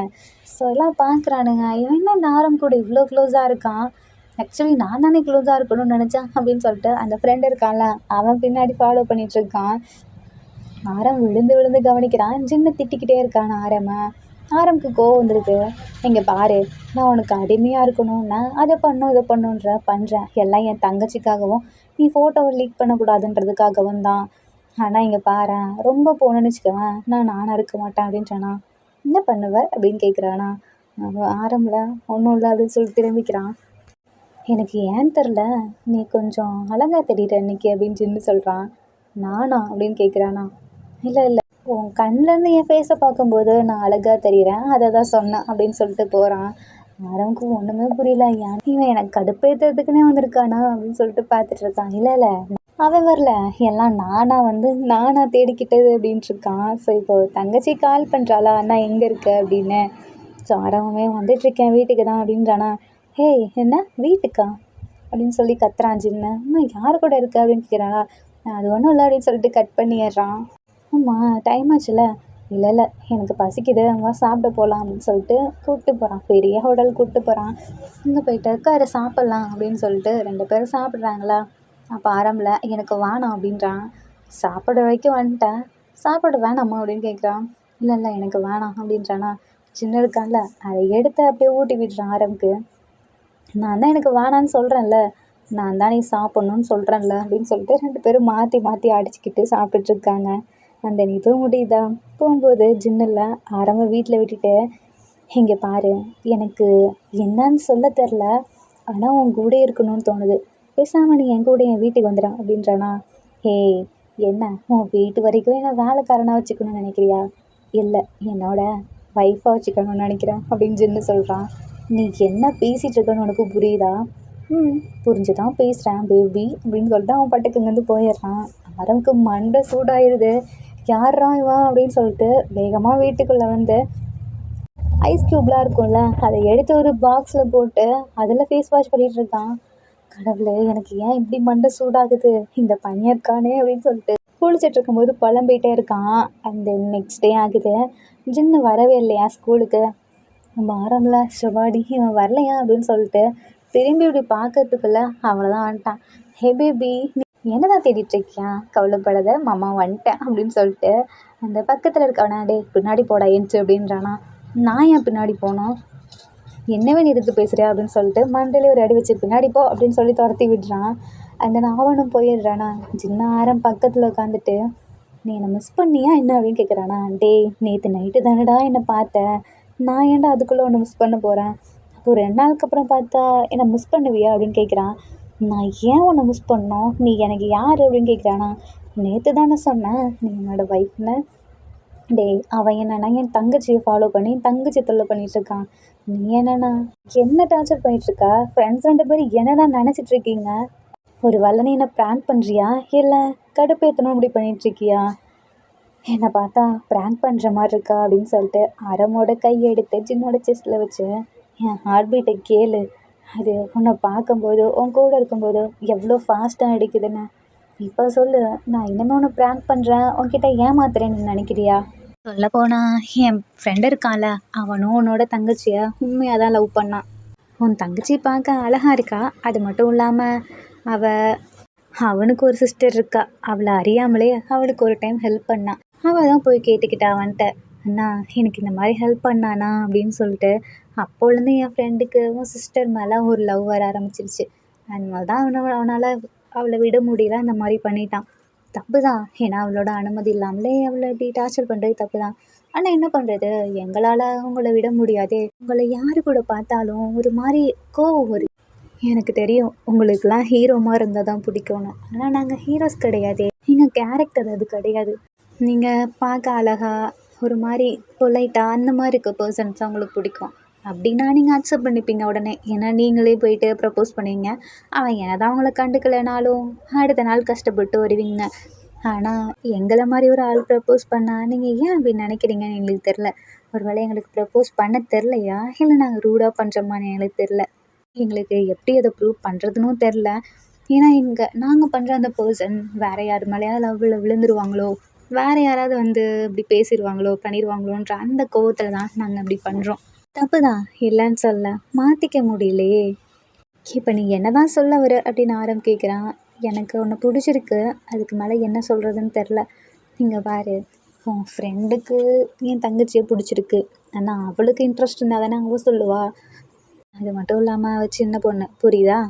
ஸோ எல்லாம் பார்க்குறானுங்க, இவன் என்ன இந்த ஆரம் கூட இவ்வளோ க்ளோஸாக இருக்கான், ஆக்சுவலி நான் தானே க்ளோஸாக இருக்கணும்னு நினச்சேன் அப்படின்னு சொல்லிட்டு அந்த ஃப்ரெண்டு இருக்கான்ல, அவன் பின்னாடி ஃபாலோ பண்ணிகிட்ருக்கான். ஆரம் விழுந்து விழுந்து கவனிக்கிறான். ஜின்னு திட்டிக்கிட்டே இருக்கான் ஆரமை. ஆரம்புக்கு கோவம் வந்துடுது. இங்கே பாரு, நான் உனக்கு அடிமையாக இருக்கணும்னா அதை பண்ணும் இதை பண்ணுறேன், எல்லாம் என் தங்கச்சிக்காகவும் நீ ஃபோட்டோவை லீக் பண்ணக்கூடாதுன்றதுக்காகவும் தான். ஆனால் இங்கே பாரேன், ரொம்ப போகணுன்னு வச்சுக்கவேன், நான் நானாக இருக்க மாட்டேன் அப்படின்றானா. என்ன பண்ணுவ அப்படின்னு கேட்குறானா. ஆரம்பில் ஒன்றும் இல்லை அப்படின்னு சொல்லி திரும்பிக்கிறான். எனக்கு ஏன் தெரில, நீ கொஞ்சம் அழகாக தெரியுற இன்னைக்கு அப்படின்னு ஜின்னு சொல்கிறான். நானா அப்படின்னு கேட்குறானா. இல்லை இல்லை, உன் கண்ணிலேருந்து என் ஃபேஸை பார்க்கும்போது நான் அழகாக தெரிகிறேன், அதை தான் சொன்னேன் அப்படின்னு சொல்லிட்டு போகிறான். ஆரம்புக்கு ஒன்றுமே புரியல, ஏன் இவன் எனக்கு கடுப்பேற்றுறதுக்குன்னே வந்திருக்கானா அப்படின்னு சொல்லிட்டு பார்த்துட்டு இருக்கான். இல்லை இல்லை, அவன் வரல, எல்லாம் நானாக தேடிக்கிட்டது அப்படின்ட்டு இருக்கான். ஸோ இப்போ தங்கச்சி கால் பண்ணுறாளா, அண்ணா எங்கே இருக்க அப்படின்னு. ஸோ ஆரம்பமே வந்துட்டுருக்கேன் வீட்டுக்கு தான் அப்படின்றானா. ஹேய் என்ன வீட்டுக்கா அப்படின்னு சொல்லி கத்துறான் ஜின்னு. அம்மா யார் கூட இருக்க அப்படின்னு கேட்குறானா. அது ஒன்றும் இல்லை அப்படின்னு சொல்லிட்டு கட் பண்ணிடுறான். ஆமாம் டைம் ஆச்சுல. இல்லை இல்லை, எனக்கு பசிக்குது, அங்கே சாப்பிட போகலாம் அப்படின்னு சொல்லிட்டு கூப்பிட்டு போகிறான். பெரிய ஹோட்டல் கூப்பிட்டு போகிறான். இங்கே போயிட்டு உட்காரு சாப்பிட்லாம் அப்படின்னு சொல்லிட்டு 2 பேரும் சாப்பிட்றாங்களா. அப்போ ஆரம்பில் எனக்கு வேணாம் அப்படின்றான். சாப்பிட வரைக்கும் வந்துட்டேன், சாப்பிட வேணாமா அப்படின்னு கேட்குறான். இல்லை இல்லை எனக்கு வேணாம் அப்படின்றானா. சின்ன இருக்கான்ல, அதை எடுத்து அப்படியே ஊட்டி விடுறான் ஆரம்புக்கு. நான் தான் எனக்கு வேணான்னு சொல்கிறேன்ல, நான் தான் நீ சாப்பிட்ணுன்னு சொல்கிறேன்ல அப்படின்னு சொல்லிட்டு 2 பேரும் மாற்றி மாற்றி அடிச்சுக்கிட்டு சாப்பிட்டுட்ருக்காங்க. அந்த இதுவும் முடியுதா. போகும்போது ஜின்னில் ஆரம்ப வீட்டில் விட்டுட்டு, இங்கே பாரு, எனக்கு என்னன்னு சொல்ல தெரில, ஆனால் உன் கூட இருக்கணும்னு தோணுது, பேசாமல் நீ என் கூட என் வீட்டுக்கு வந்துடும் அப்படின்றானா. ஏய் என்ன, உன் வீட்டு வரைக்கும் என்னை வேலைக்காரனாக வச்சுக்கணும்னு நினைக்கிறியா, இல்லை என்னோட ஒய்ஃபாக வச்சுக்கணும்னு நினைக்கிறேன் அப்படின்னு ஜின்னு சொல்கிறான். நீ என்ன பேசிகிட்டு இருக்கன்னு உனக்கு புரியுதா, ம் புரிஞ்சு தான் பேசுகிறேன் பேபி அப்படின்னு சொல்லிட்டு அவன் பாட்டுக்கு இங்கேருந்து போயிடுறான். ஆரம்க்கு மண்டை சூடாயிருது. யார்ரா இவன் அப்படின்னு சொல்லிட்டு வேகமாக வீட்டுக்குள்ளே வந்து ஐஸ் க்யூப்லாம் இருக்கும்ல அதை எடுத்து ஒரு பாக்ஸில் போட்டு அதில் ஃபேஸ் வாஷ் பண்ணிகிட்டு இருக்கான். கடவுளே எனக்கு ஏன் இப்படி மண்டை சூடாகுது, இந்த பையன் இருக்கானே அப்படின்னு சொல்லிட்டு குளிச்சுட்டு இருக்கும்போது புலம்பிகிட்டே இருக்கான். அந்த நெக்ஸ்ட் டே ஆகுது. ஜின்னு வரவே இல்லையா ஸ்கூலுக்கு. நம்ம ஆரம்பல ஷபாடி இவன் வரலையா அப்படின்னு சொல்லிட்டு திரும்பி இப்படி பார்க்கறதுக்குள்ள அவ்வளோதான் வந்துட்டான். ஹே பேபி நீ என்னதான் தேடிட்டு இருக்கியா, கவலைப்படாத மாமா வந்துட்டேன் அப்படின்னு சொல்லிட்டு அந்த பக்கத்தில் இருக்கவனா டே பின்னாடி போடா எஞ்சி அப்படின்றானா. நான் ஏன் பின்னாடி போனோம், என்னவே நீ எதுக்கு பேசுகிறியா அப்படின்னு சொல்லிட்டு மண்டையிலே ஒரு அடி வச்சு பின்னாடி போ அப்படின்னு சொல்லி துரத்தி விடுறான். அந்த நாவனும் போயிடுறானா. சின்ன ஆரம் பக்கத்தில் உட்காந்துட்டு நீ என்னை மிஸ் பண்ணியா என்ன அப்படின்னு கேட்குறானா. டே நேற்று நைட்டு தானடா என்னை பார்த்தேன், நான் ஏன்டா அதுக்குள்ளே ஒன்று மிஸ் பண்ண போகிறேன், அப்போது 2 நாளுக்கு அப்புறம் பார்த்தா என்னை மிஸ் பண்ணுவியா அப்படின்னு கேட்குறான். நான் ஏன் உன்னை மிஸ் பண்ணோம், நீ எனக்கு யார் அப்படின்னு கேட்குறானா. நேற்று தானே சொன்னேன் நீ என்னோடய ஒய்ஃப்னு. டேய் அவன் என்னன்னா என் தங்கச்சியை ஃபாலோ பண்ணி என் தங்கச்சி தொல்லை பண்ணிகிட்ருக்கான். நீ என்னண்ணா என்ன டார்ச்சர் பண்ணிகிட்ருக்கா, ஃப்ரெண்ட்ஸ் 2 பேரும் என்ன தான் நினச்சிட்ருக்கீங்க, ஒரு வேளை நீ என்னை ப்ராங்க் பண்ணுறியா இல்லை கடுப்பேற்றணும் அப்படி பண்ணிகிட்ருக்கியா, என்னை பார்த்தா ப்ராங்க் பண்ணுற மாதிரி இருக்கா அப்படின்னு சொல்லிட்டு அரமோட கையை எடுத்து ஜின்னோட செஸ்ட்டில் வச்சு என் ஹார்ட் பீட்டை கேளு, அது உன்னை பார்க்கும்போது உன் கூட இருக்கும்போது எவ்வளோ ஃபாஸ்ட்டாக அடிக்குதுன்னு. இப்போ சொல்லு, நான் இனிமேல் உன்னை ப்ராங்க் பண்ணுறேன் உன்கிட்ட ஏமாத்துறேன்னு நினைக்கிறியா. சொல்லப்போனா என் ஃப்ரெண்டு இருக்கான்ல அவனும் உன்னோட தங்கச்சியை உண்மையாக தான் லவ் பண்ணான். உன் தங்கச்சி பார்க்க அழகாக இருக்கா, அது மட்டும் இல்லாமல் அவனுக்கு ஒரு சிஸ்டர் இருக்கா, அவளை அறியாமலே அவளுக்கு ஒரு டைம் ஹெல்ப் பண்ணான். அவள் தான் போய் கேட்டுக்கிட்டா அவன்கிட்ட, அண்ணா எனக்கு இந்த மாதிரி ஹெல்ப் பண்ணானா அப்படின்னு சொல்லிட்டு. அப்போலேருந்து என் ஃப்ரெண்டுக்கு உன் சிஸ்டர் மேலே ஒரு லவ் வர ஆரம்பிச்சிருச்சு. அதனால தான் அவனால் அவளை விட முடியல, அந்த மாதிரி பண்ணிட்டான். தப்பு தான், ஏன்னா அவளோட அனுமதி இல்லாமலே அவளை இப்படி டார்ச்சர் பண்ணுறது தப்பு தான். ஆனால் என்ன பண்ணுறது, எங்களால் உங்களை விட முடியாதே, உங்களை யார் கூட பார்த்தாலும் ஒரு மாதிரி கோவம் வரும். எனக்கு தெரியும் உங்களுக்கெல்லாம் ஹீரோ மாதிரி இருந்தால் தான் பிடிக்கும்னு, ஆனால் நாங்கள் ஹீரோஸ் கிடையாதே, நீங்கள் கேரக்டர் அது கிடையாது. நீங்கள் பார்க்க அழகா ஒரு மாதிரி பொலைட்டாக அந்த மாதிரி இருக்க பர்சன்ஸ் தான் உங்களுக்கு பிடிக்கும். அப்படின்னா நீங்கள் அக்செப்ட் பண்ணிப்பீங்க உடனே, ஏன்னா நீங்களே போயிட்டு ப்ரப்போஸ் பண்ணுவீங்க. அவன் என்னதான் அவங்கள கண்டுக்கலைனாலும் அடுத்த நாள் கஷ்டப்பட்டு வருவீங்க. ஆனால் எங்களை மாதிரி ஒரு ஆள் ப்ரப்போஸ் பண்ணால் நீங்கள் ஏன் அப்படி நினைக்கிறீங்கன்னு எங்களுக்கு தெரில. ஒரு வேளை எங்களுக்கு ப்ரப்போஸ் பண்ண தெரிலையா, இல்லை நாங்கள் ரூடாக பண்ணுறோமான்னு எங்களுக்கு தெரில. எங்களுக்கு எப்படி அதை ப்ரூவ் பண்ணுறதுன்னும் தெரில. ஏன்னா நாங்கள் பண்ணுற அந்த பர்சன் வேறு யார் மேலேயாவது லவ்வில் விழுந்துருவாங்களோ, வேறு யாராவது வந்து இப்படி பேசிடுவாங்களோ பண்ணிடுவாங்களோன்ற அந்த கோவத்தில் தான் நாங்கள் அப்படி பண்ணுறோம். தப்பு தான் இல்லைன்னு சொல்ல, மாற்றிக்க முடியலையே. இப்போ நீ என்ன தான் சொல்ல வர அப்படின்னு ஆரம் கேட்குறான். எனக்கு உன்னை பிடிச்சிருக்கு, அதுக்கு மேலே என்ன சொல்கிறதுன்னு தெரில. இங்கே பாரு, உன் ஃப்ரெண்டுக்கு என் தங்கச்சியை பிடிச்சிருக்கு, ஆனால் அவளுக்கு இன்ட்ரெஸ்ட் இருந்தால் தானே அவள் சொல்லுவா. அது மட்டும் இல்லாமல் அவள் சின்ன பொண்ணு, புரியுதா.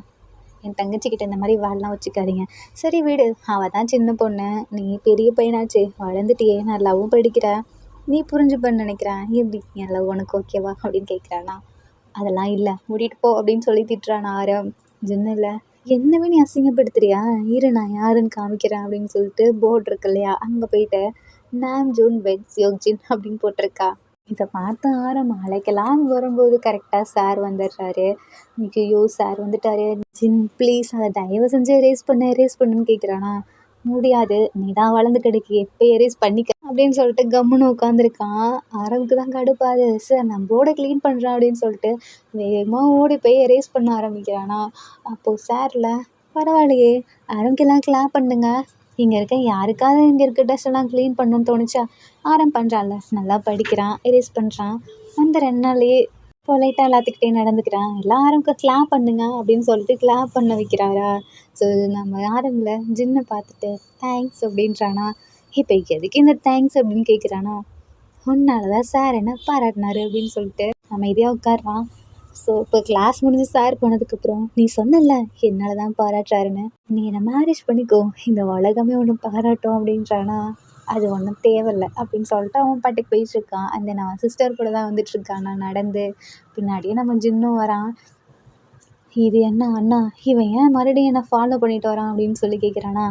என் தங்கச்சிக்கிட்ட இந்த மாதிரி வேலைலாம் வச்சுக்காதீங்க. சரி விடு, அவள் தான் சின்ன பொண்ணு, நீ பெரிய பையனாச்சு, வளர்ந்துட்டியே, நான் லவ்வும் படிக்கிறேன், நீ புரிஞ்சுப்பன்னு நினைக்கிறேன், எப்படி என் லவ் உனக்கு ஓகேவா அப்படின்னு கேட்குறானா. அதெல்லாம் இல்லை, மூடிட்டு போ அப்படின்னு சொல்லி திட்டுறான் ஆரம். ஜின்னில் என்னவே நீ அசிங்கப்படுத்துறியா, இரு நான் யாருன்னு காமிக்கிறேன் அப்படின்னு சொல்லிட்டு போர்டு இருக்கு இல்லையா, அங்கே போயிட்டு நாம் ஜூன் பெட்ஸ் யோக்ஜின் அப்படின்னு போட்டிருக்கா. இதை பார்த்து ஆரம் அழைக்கலாம் வரும்போது கரெக்டாக சார் வந்துடுறாரு. ஐயோ சார் வந்துட்டாரு. ஜின் ப்ளீஸ் அதை தயவு செஞ்சு எரேஸ் பண்ணுன்னு கேட்குறானா. முடியாது, நீ தான் வளர்ந்து கிடைக்கி, எப்போ எரேஸ் பண்ணிக்க அப்படின்னு சொல்லிட்டு கம்முன்னு உட்காந்துருக்கான். ஆரம்புக்கு தான் கடுப்பாது. சார் நான் போர்டை க்ளீன் பண்ணுறேன் அப்படின்னு சொல்லிட்டு வேகமாக ஓடி போய் எரேஸ் பண்ண ஆரம்பிக்கிறானா. அப்போது சாரில் பரவாயில்லையே, ஆரம்புக்கெல்லாம் கிளாப் பண்ணுங்க, இங்கே இருக்க யாருக்காவது இங்கே இருக்க டஸ்ட்டெல்லாம் க்ளீன் பண்ணணும்னு தோணுச்சா, ஆரம் பண்ணுறான்ல, நல்லா படிக்கிறான், எரேஸ் பண்ணுறான். அந்த 2 நாள்லேயே பொலைட்டாக எல்லாத்துக்கிட்டே நடந்துக்கிறான். எல்லாருக்கும் கிளாப் பண்ணுங்க அப்படின்னு சொல்லிட்டு கிளாப் பண்ண வைக்கிறாரா. ஸோ நம்ம ஆரம்பில் ஜின்னை பார்த்துட்டு தேங்க்ஸ் அப்படின்றானா. இப்போ எதுக்கு இந்த தேங்க்ஸ் அப்படின்னு கேட்குறானா. உன்னால தான் சார் என்ன பாராட்டினாரு அப்படின்னு சொல்லிட்டு அமைதியாக உட்காடுறான். ஸோ இப்போ கிளாஸ் முடிஞ்சு சார் போனதுக்கப்புறம் நீ சொன்னல என்னால் தான் பாராட்டுறாருன்னு, நீ என்னை மேரேஜ் பண்ணிக்கோ, இந்த உலகமே ஒன்று பாராட்டும் அப்படின்றானா. அது ஒன்றும் தேவையில்லை அப்படின்னு சொல்லிட்டு அவன் பாட்டுக்கு போயிட்டுருக்கான். அந்த நான் சிஸ்டர் கூட தான் வந்துட்டுருக்கான். நான் நடந்து பின்னாடியே நம்ம ஜின்னும் வரான். இது என்ன அண்ணா, இவன் ஏன் மறுபடியும் என்னை ஃபாலோ பண்ணிட்டு வரான் அப்படின்னு சொல்லி கேட்குறானா.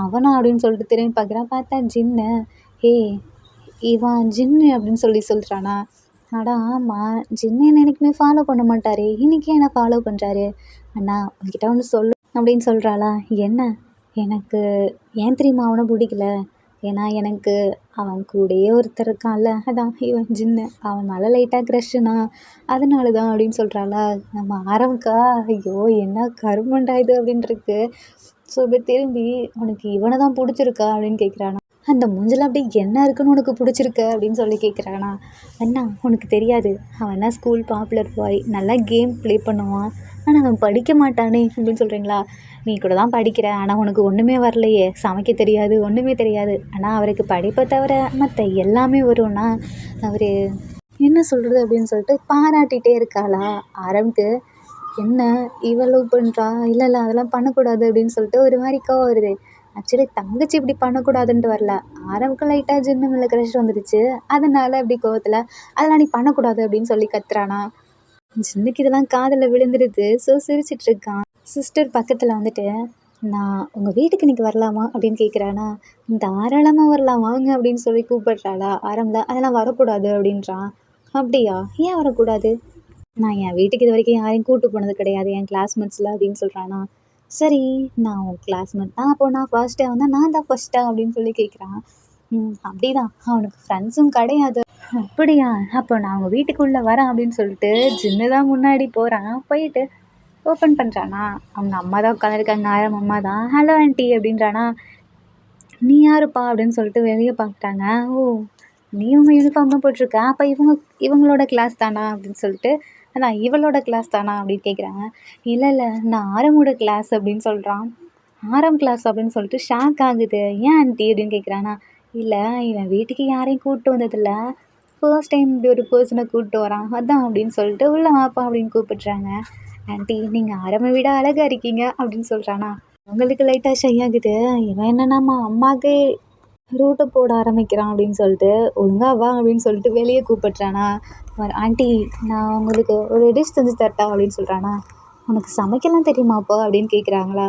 அவனா அப்படின்னு சொல்லிட்டு திரும்பி பார்க்குறான். பார்த்தா ஜின்னு. ஏய் இவன் ஜின்னு அப்படின்னு சொல்கிறானா. அடா ஆமாம், ஜின்னு என்ன என்னைக்குமே ஃபாலோ பண்ண மாட்டாரு, இன்னைக்கு என்ன ஃபாலோ பண்ணுறாரு. அண்ணா உங்ககிட்ட ஒன்று சொல்லு அப்படின்னு சொல்கிறாளா. என்ன? எனக்கு ஏன் தெரியுமா அவனை பிடிக்கல? ஏன்னா எனக்கு அவன் கூடயே ஒருத்தர் இருக்கான்ல, அதான் இவன் ஜின்னு, அவன் மேலே லைட்டாக க்ரஷ்ஷுண்ணா, அதனால தான் அப்படின்னு சொல்கிறாளா. நம்ம ஆரம்பிக்கா ஐயோ என்ன கருமண்டா இது அப்படின்ட்டுருக்கு. ஸோ இப்படி திரும்பி உனக்கு இவனை தான் பிடிச்சிருக்கா அப்படின்னு கேட்குறானா. அந்த மூஞ்சில் அப்படியே என்ன இருக்குன்னு உனக்கு பிடிச்சிருக்க அப்படின்னு சொல்லி கேட்குறானா. அண்ணா உனக்கு தெரியாது, அவன் தான் ஸ்கூல் பாப்புலர் பாய், நல்லா கேம் ப்ளே பண்ணுவான், ஆனால் அவன் படிக்க மாட்டானே அப்படின்னு சொல்கிறீங்களா. நீ கூட தான் படிக்கிற, ஆனால் உனக்கு ஒன்றுமே வரலையே, சமைக்க தெரியாது, ஒன்றுமே தெரியாது, ஆனால் அவருக்கு படிப்பை தவிர மற்ற எல்லாமே வரும்னா அவர் என்ன சொல்கிறது அப்படின்னு சொல்லிட்டு பாராட்டிகிட்டே இருக்காளா. ஆரம்புக்கு என்ன இவ லவ் பண்ணுறா, இல்லை இல்லை அதெல்லாம் பண்ணக்கூடாது அப்படின்னு சொல்லிட்டு ஒரு மாதிரி கோவம் வருது. ஆக்சுவலி தங்கச்சி இப்படி பண்ணக்கூடாதுன்ட்டு வரல, ஆரம்புக்கு லைட்டாக ஜின்னு மேலே க்ரஷ் வந்துடுச்சு, அதனால அப்படி கோவத்தில் அதெல்லாம் நீ பண்ணக்கூடாது அப்படின்னு சொல்லி கத்துறானா. ஜின்னுக்கு இதெல்லாம் காதில் விழுந்துடுது. ஸோ சிரிச்சிட்டு இருக்கான். சிஸ்டர் பக்கத்தில் வந்துட்டு நான் உங்கள் வீட்டுக்கு இன்றைக்கி வரலாமா அப்படின்னு கேட்குறானா. தாராளமாக வரலாம் வாங்க அப்படின்னு சொல்லி கூப்பிடுறாளா. ஆரம்பில் அதெல்லாம் வரக்கூடாது அப்படின்றான். அப்படியா, ஏன் வரக்கூடாது? நான் என் வீட்டுக்கு இது வரைக்கும் யாரையும் கூட்டு போனது கிடையாது, என் கிளாஸ்மேட்ஸில் அப்படின்னு சொல்கிறானா. சரி, நான் உன் கிளாஸ்மேட் தான், அப்போ நான் ஃபர்ஸ்ட்டே வந்தால் நான் தான் ஃபர்ஸ்ட்டா அப்படின்னு சொல்லி கேட்குறான். அப்படிதான், அவனுக்கு ஃப்ரெண்ட்ஸும் கிடையாது. அப்படியா, அப்போ நான் அவங்க வீட்டுக்குள்ளே வரேன் அப்படின்னு சொல்லிட்டு ஜின்னு தான் முன்னாடி போகிறான். போயிட்டு ஓப்பன் பண்ணுறானா. அவங்க அம்மா தான் உட்காந்துருக்காங்க, ஆயிரம் அம்மா தான். ஹலோ ஆண்டி அப்படின்றானா. நீ யாருப்பா அப்படின்னு சொல்லிட்டு வெளியே பார்க்குறாங்க. ஓ, நீ உங்கள் யூனிஃபார்ம் தான் போட்டிருக்க, அப்போ இவங்களோட கிளாஸ் தானா அப்படின்னு சொல்லிட்டு, அதான் இவளோட கிளாஸ் தானா அப்படின்னு கேட்குறாங்க. இல்லை இல்லை நான் ஆரமோட கிளாஸ் அப்படின்னு சொல்கிறான். ஆரம் கிளாஸ் அப்படின்னு சொல்லிட்டு ஷாக் ஆகுது. ஏன் ஆண்டி அப்படின்னு கேட்குறானா. இல்லை இவன் வீட்டுக்கு யாரையும் கூப்பிட்டு வந்ததில்ல, ஃபர்ஸ்ட் டைம் இப்படி ஒரு பர்சனை கூப்பிட்டு வரான், அதான் அப்படின்னு சொல்லிட்டு உள்ள வாப்பா அப்படின்னு கூப்பிடுறாங்க. ஆண்டி நீங்கள் ஆரம்பை விட அழகாக இருக்கீங்க அப்படின்னு சொல்கிறானா. அவங்களுக்கு லைட்டாக ஷை ஆகுது. இவன் என்னன்னாம்மா அம்மாக்கே ரூட்டை போட ஆரம்பிக்கிறான் அப்படின்னு சொல்லிட்டு ஒழுங்கா வா அப்படின்னு சொல்லிட்டு வெளியே கூப்பிடுறானா. ஆண்டி நான் உங்களுக்கு ஒரு டிஷ் செஞ்சு தரட்டா அப்படின்னு சொல்கிறானா. உனக்கு சமைக்கலாம் தெரியுமாப்பா அப்படின்னு கேட்குறாங்களா.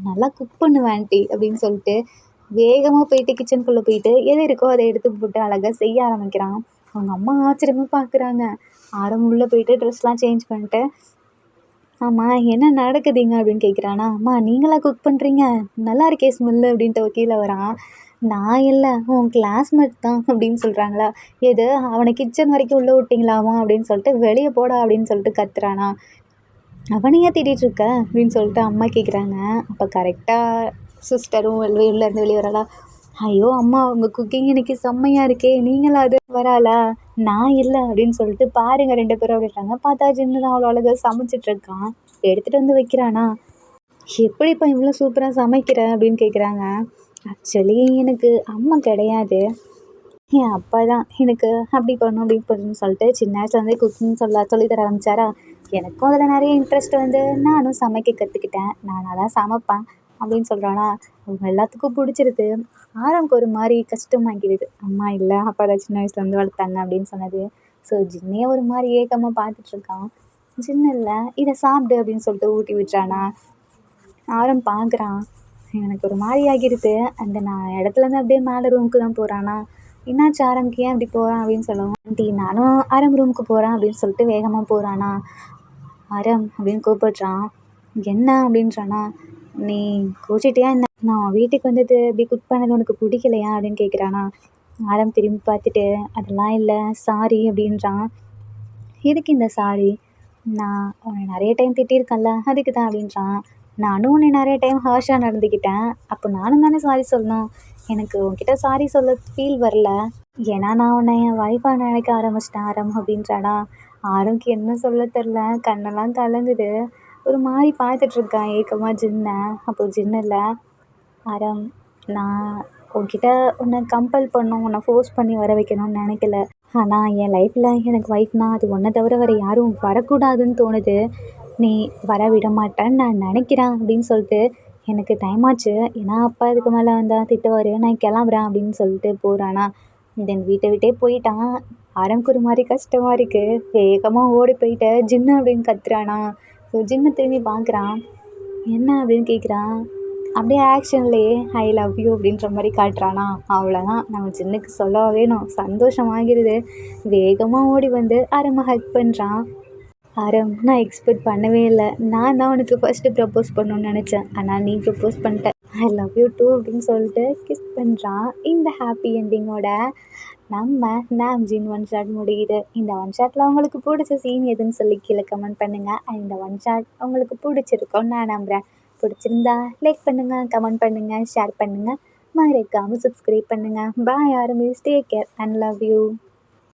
நல்லா குக் பண்ணுவேன் ஆண்டி அப்படின்னு சொல்லிட்டு வேகமாக போயிட்டு கிச்சனுக்குள்ளே போயிட்டு எது இருக்கோ அதை எடுத்து போட்டு அழகாக செய்ய ஆரம்பிக்கிறான். அவங்க அம்மா ஆச்சரியமாக பார்க்குறாங்க. ஆரம்பம் உள்ளே போயிட்டு ட்ரெஸ்லாம் சேஞ்ச் பண்ணிட்டு, ஆமாம் என்ன நடக்குதுங்க அப்படின்னு கேட்குறானா. அம்மா நீங்களா குக் பண்ணுறீங்க, நல்லா இருக்கே ஸ்மெல்லு அப்படின்ட்டு கீழே வரான். நான் இல்லை உன் கிளாஸ்மேட் தான் அப்படின்னு சொல்கிறாங்களா. எது அவனை கிச்சன் வரைக்கும் உள்ளே விட்டிங்களாமா அப்படின்னு சொல்லிட்டு வெளியே போடா அப்படின்னு சொல்லிட்டு கத்துறானா. அவனையே தேடிட்டுருக்க அப்படின்னு சொல்லிட்டு அம்மா கேட்குறாங்க. அப்போ கரெக்டாக சிஸ்டரும் உள்ளேருந்து வெளியே வராளா. ஐயோ அம்மா உங்கள் குக்கிங் இன்னைக்கு செம்மையாக இருக்கே, நீங்களா அது வராளா. நான் இல்லை அப்படின்னு சொல்லிட்டு பாருங்க ரெண்டு பேரும் அப்படின்றாங்க. பார்த்தா ஜின்னு தான் அவ்வளோ அழகாக சமைச்சிட்ருக்கான். எடுத்துகிட்டு வந்து வைக்கிறானா. எப்படிப்பா இவ்வளோ சூப்பராக சமைக்கிற அப்படின்னு கேட்குறாங்க. ஆக்சுவலி எனக்கு அம்மா கிடையாது, என் அப்பா தான் எனக்கு அப்படி பண்ணணும் இப்படி பண்ணணும்னு சொல்லிட்டு சின்ன வயசுலேருந்தே குக்கிங் சொல்லி தர ஆரம்பித்தாரா. எனக்கும் அதில் நிறைய இன்ட்ரெஸ்ட் வந்து நானும் சமைக்க கற்றுக்கிட்டேன், நான் நல்லா சமைப்பேன் அப்படின்னு சொல்கிறானா. அவங்க எல்லாத்துக்கும் பிடிச்சிருது. ஆரம்புக்கு ஒரு மாதிரி கஷ்டமாகிடுது, அம்மா இல்லை அப்பா தான் சின்ன வயசுலேருந்து வளர்த்தாங்க அப்படின்னு சொன்னது. ஸோ ஜின்னே ஒரு மாதிரி ஏக்கமாக பார்த்துட்ருக்கான். ஜின்னு இல்லை இதை சாப்பிடு அப்படின்னு சொல்லிட்டு ஊட்டி விட்டுறானா. ஆரம் பார்க்குறான். எனக்கு ஒரு மாதிரி ஆகிடுது. அந்த நான் இடத்துலேருந்து அப்படியே மேலே ரூமுக்கு தான் போகிறானா. என்னாச்சு ஆரம்புக்கு ஏன் இப்படி போகிறான் அப்படின்னு சொல்லவும், ஆண்டி நானும் ஆரம் ரூமுக்கு போகிறேன் அப்படின்னு சொல்லிட்டு வேகமாக போகிறானா. ஆரம் அப்படின்னு கூப்பிடுறான். என்ன அப்படின்றானா. நீ கோச்சிட்டியா என்ன, நான் வீட்டுக்கு வந்தது இப்படி குக் பண்ணது உனக்கு பிடிக்கலையா அப்படின்னு கேட்குறானா. ஆரம் திரும்பி பார்த்துட்டு அதெல்லாம் இல்லை சாரி அப்படின்றான். எதுக்கு இந்த சாரி, நான் உன்னை நிறைய டைம் திட்டியிருக்கேன்ல அதுக்கு தான் அப்படின்றான். நானும் உன்னை நிறைய டைம் ஹார்ஷாக நடந்துக்கிட்டேன், அப்போ நானும் தானே சாரி சொல்லணும், எனக்கு உன்கிட்ட சாரி சொல்ல ஃபீல் வரல, ஏன்னா நான் உன்னை என் ஒய்ஃபாக நினைக்க ஆரம்பிச்சிட்டேன் ஆரம் அப்படின்றாடா. ஆரம்க்கு என்ன சொல்ல தெரில, கண்ணெல்லாம் கலங்குது. ஒரு மாதிரி பார்த்துட்ருக்கான் ஏக்கமாக ஜின்னை. அப்போது ஜின்னு இல்லை ஆரம், நான் உன்கிட்ட உன்னை கம்பல் பண்ணணும், உன்னை ஃபோர்ஸ் பண்ணி வர வைக்கணும்னு நினைக்கல, ஆனால் என் லைஃப்பில் எனக்கு ஒய்ஃப்னா அது ஒன்றை தவிர வேறு யாரும் வரக்கூடாதுன்னு தோணுது, நீ வர விட மாட்டேன்னு நான் நினைக்கிறேன் அப்படின்னு சொல்லிட்டு எனக்கு டைம் ஆச்சு, ஏன்னா அப்பா இதுக்கு மேலே வந்தால் திட்டுவார், நான் கிளம்புறேன் அப்படின்னு சொல்லிட்டு போகிறானா. தென் வீட்டை விட்டே போயிட்டான். ஆரம்புக்கு ஒரு மாதிரி கஷ்டமாக இருக்குது. வேகமாக ஓடி போயிட்டு ஜின்னு அப்படின்னு கத்துறானா. ஸோ ஜின்னு திரும்பி பார்க்குறான். என்ன அப்படின்னு கேட்குறான். அப்படியே ஆக்ஷன்லேயே ஐ லவ் யூ அப்படின்ற மாதிரி காட்டுறானா, அவ்வளோதான் நம்ம ஜின்னுக்கு சொல்லவா வேணும். சந்தோஷமாகிறது. வேகமாக ஓடி வந்து ஆரம்பை ஹக் பண்ணுறான். ஆரம், நான் எக்ஸ்பெக்ட் பண்ணவே இல்லை. நான் தான் உனக்கு ஃபஸ்ட்டு ப்ரப்போஸ் பண்ணணும்னு நினச்சேன். ஆனால் நீ ப்ரப்போஸ் பண்ணிட்ட. ஐ லவ் யூ டூ அப்படின்னு சொல்லிட்டு கிஸ் பண்ணுறான். இந்த ஹாப்பி என்டிங்கோட நம்ம நாம்ஜின் ஒன் ஷாட் முடியுது. இந்த ஒன் ஷாட்டில் உங்களுக்கு பிடிச்ச சீன் எதுன்னு சொல்லி கீழே கமெண்ட் பண்ணுங்கள். இந்த ஒன் ஷாட் உங்களுக்கு பிடிச்சிருக்கோன்னு நான் நம்புகிறேன். பிடிச்சிருந்தா லைக் பண்ணுங்கள், கமெண்ட் பண்ணுங்கள், ஷேர் பண்ணுங்கள், மறக்காமல் சப்ஸ்கிரைப் பண்ணுங்கள். Bye armies, take care and love you.